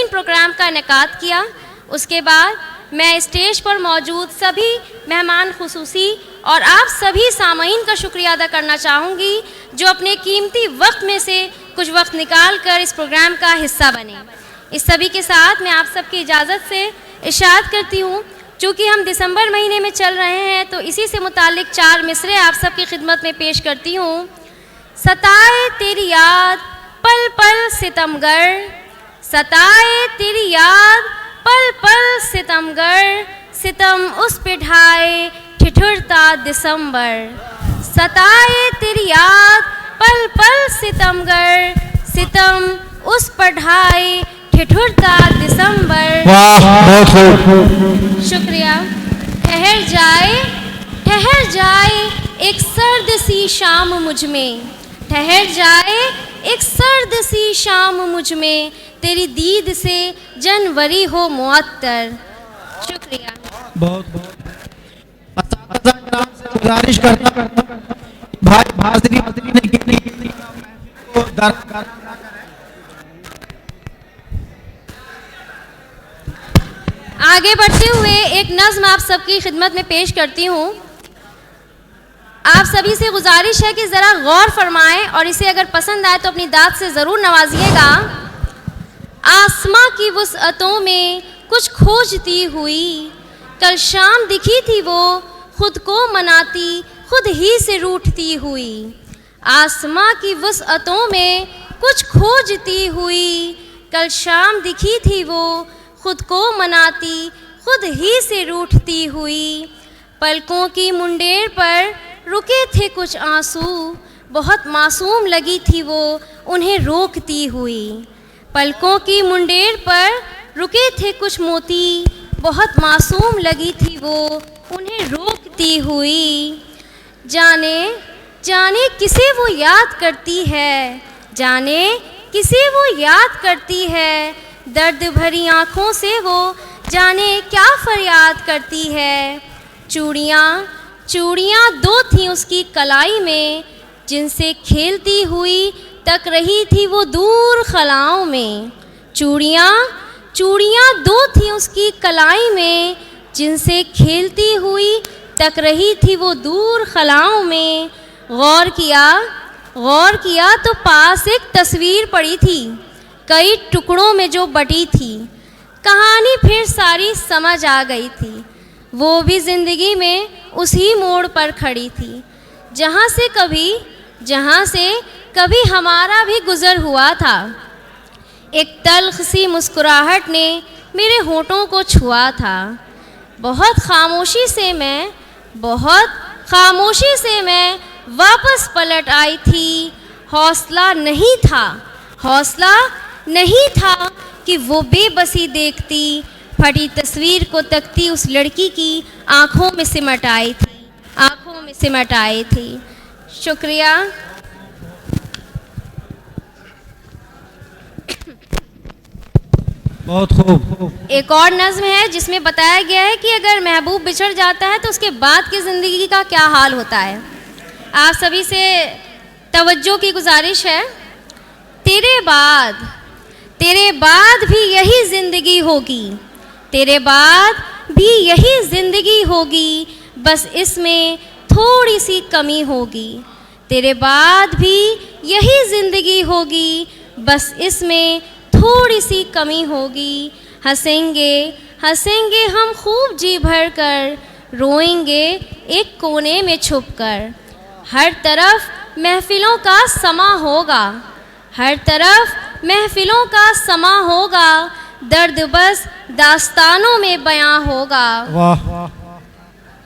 बेहतरीन प्रोग्राम का इनेकाद किया। उसके बाद मैं स्टेज पर मौजूद सभी मेहमान खुसूसी और आप सभी सामीन का शुक्रिया अदा करना चाहूँगी जो अपने कीमती वक्त में से कुछ वक्त निकाल कर इस प्रोग्राम का हिस्सा बने। इस सभी के साथ मैं आप सबकी इजाज़त से इरशाद करती हूँ, चूँकि हम दिसंबर महीने में चल रहे हैं तो इसी से मुतालिक 4 मिसरे आप सबकी खिदमत में पेश करती हूँ। सताए तेरी याद पल पल सितमगर, सताए तेरी याद पल पल सितमगर, सितम उस पे ढाए ठिठुरता दिसंबर। सताए तेरी याद पल पल सितमगर, सितम उस पर ढाए ठिठुरता दिसंबर। वाह, बहुत शुक्रिया। ठहर जाए एक सर्द सी शाम मुझ में, ठहर जाए एक सर्द सी शाम मुझ में, तेरी दीद से जनवरी हो मुअत्तर। शुक्रिया। बहुत गुजारिश करता भाई हाजिरी को आगे बढ़ते हुए एक नज़्म आप सबकी खिदमत में पेश करती हूँ। आप सभी से गुजारिश है कि ज़रा गौर फरमाएं और इसे अगर पसंद आए तो अपनी दाद से ज़रूर नवाजिएगा। आसमां की वुसअतों में कुछ खोजती हुई, कल शाम दिखी थी वो खुद को मनाती खुद ही से रूठती हुई। आसमां की वुसअतों में कुछ खोजती हुई, कल शाम दिखी थी वो खुद को मनाती खुद ही से रूठती हुई। पलकों की मुंडेर पर रुके थे कुछ आंसू, बहुत मासूम लगी थी वो उन्हें रोकती हुई। पलकों की मुंडेर पर रुके थे कुछ मोती, बहुत मासूम लगी थी वो उन्हें रोकती हुई। जाने किसे वो याद करती है, जाने किसे वो याद करती है, दर्द भरी आँखों से वो जाने क्या फरियाद करती है। चूड़ियाँ 2 थीं उसकी कलाई में, जिनसे खेलती हुई तक रही थी वो दूर खलाओं में। चूड़ियाँ 2 थीं उसकी कलाई में, जिनसे खेलती हुई तक रही थी वो दूर खलाओं में। गौर किया तो पास एक तस्वीर पड़ी थी, कई टुकड़ों में जो बटी थी। कहानी फिर सारी समझ आ गई थी, वो भी ज़िंदगी में उसी मोड़ पर खड़ी थी, जहाँ से कभी हमारा भी गुज़र हुआ था। एक तल्ख़ सी मुस्कुराहट ने मेरे होठों को छुआ था। बहुत खामोशी से मैं वापस पलट आई थी। हौसला नहीं था कि वो बेबसी देखती, फटी तस्वीर को तकती उस लड़की की आँखों में सिमट आई थी। शुक्रिया। बहुत खूब। एक और नज़्म है जिसमें बताया गया है कि अगर महबूब बिछड़ जाता है तो उसके बाद की ज़िंदगी का क्या हाल होता है। आप सभी से तवज्जो की गुजारिश है। तेरे बाद भी यही ज़िंदगी होगी, तेरे बाद भी यही ज़िंदगी होगी, बस इसमें थोड़ी सी कमी होगी। तेरे बाद भी यही ज़िंदगी होगी, बस इसमें थोड़ी सी कमी होगी। हंसेंगे हम खूब जी भर कर, रोएंगे एक कोने में छुप कर। हर तरफ महफिलों का समा होगा, हर तरफ महफिलों का समा होगा, दर्द बस दास्तानों में बयां होगा। वाह।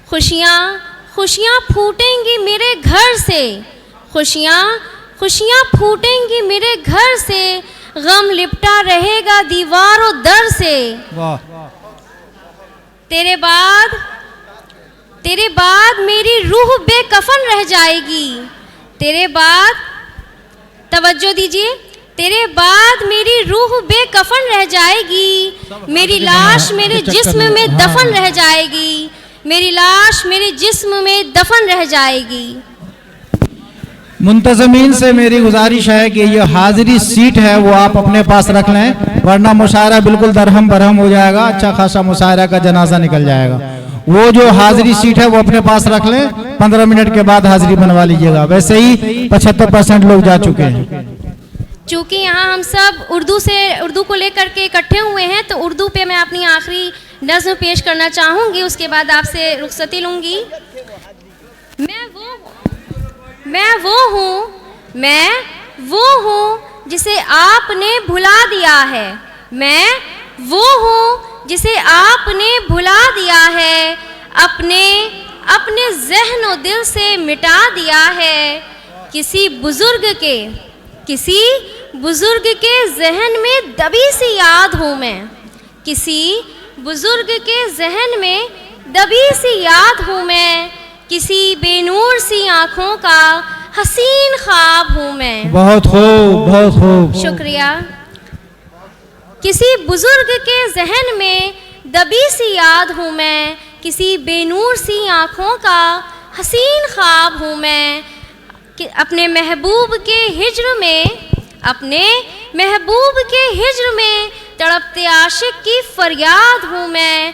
खुशियाँ फूटेंगी मेरे घर से, खुशियाँ फूटेंगी मेरे घर से, गम लिपटा रहेगा दीवारों दर से। वाह। तेरे बाद मेरी रूह बेकफन रह जाएगी, तेरे बाद तवज्जो दीजिए, तेरे बाद मेरी रूह बेकफन रह जाएगी, मेरी लाश मेरे जिस्म में दफन रह जाएगी, मेरी लाश मेरे जिस्म में दफन रह जाएगी। मुंतजमीन से मेरी गुजारिश है कि ये हाजिरी सीट है वो आप अपने पास रख लें, वरना मुशायरा बिल्कुल दरहम बरहम हो जाएगा, अच्छा खासा मुशायरा का जनाजा निकल जाएगा। वो जो हाजिरी सीट है वो अपने पास रख लें, 15 मिनट के बाद हाजिरी बनवा लीजिएगा। वैसे ही 75% लोग जा चुके हैं। चूँकि यहाँ हम सब उर्दू को लेकर के इकट्ठे हुए हैं, तो उर्दू पे मैं अपनी आखिरी नज़्म पेश करना चाहूँगी, उसके बाद आपसे रुखसती लूँगी। मैं वो हूँ जिसे आपने भुला दिया है। मैं वो हूँ जिसे आपने भुला दिया है, अपने ज़हन और दिल से मिटा दिया है। किसी बुजुर्ग के ज़हन में दबी सी याद हूँ मैं। किसी बुजुर्ग के ज़हन में दबी सी याद हूँ मैं। किसी बेनूर सी आँखों का हसीन ख्वाब हूँ मैं। बहुत खूब, बहुत खूब। शुक्रिया। किसी बुजुर्ग के जहन में दबी सी याद हूँ मैं। किसी बेनूर सी आँखों का हसीन ख्वाब हूँ मैं। कि अपने महबूब के हिज्र में तड़पते आशिक की फरियाद हूँ मैं।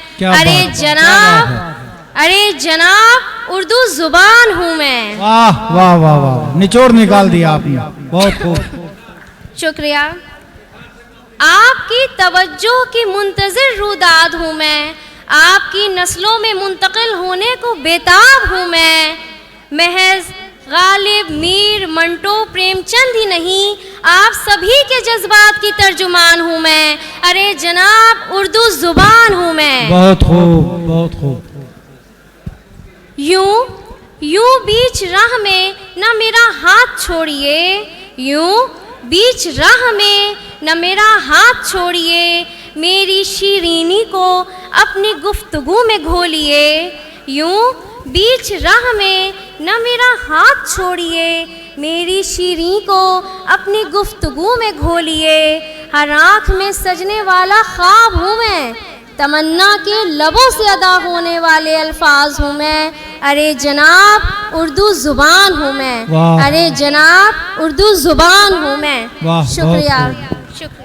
अरे जनाब उर्दू जुबान हूँ मैं। वाह वाह वाह वाह, निचोड़ निकाल दिया आपने, बहुत खूब। शुक्रिया। आपकी तवज्जो की मुंतज़िर रूदाद हूँ मैं। आपकी नस्लों में मुंतकिल होने को बेताब हूँ मैं। महज गालिब, मीर, मंटो, प्रेमचंद ही नहीं, आप सभी के जज्बात की तर्जुमान हूँ मैं। अरे जनाब उर्दू जुबान हूँ मैं। बहुत खूब, बहुत खूब। यूं बीच राह में न मेरा हाथ छोड़िए। यूं बीच राह में न मेरा हाथ छोड़िए। मेरी शीरीनी को अपनी गुफ्तगू में घोलिए। यूं बीच राह में न मेरा हाथ छोड़िए। मेरी शीरीनी को अपनी गुफ्तगू में घोलिए। हर आँख में सजने वाला ख्वाब हूँ मैं। तमन्ना के लबों से अदा होने वाले अल्फाज हूँ मैं। अरे जनाब उर्दू जुबान हूँ मैं। अरे जनाब उर्दू जुबान हूँ मैं। वाह, शुक्रिया, शुक्रिया।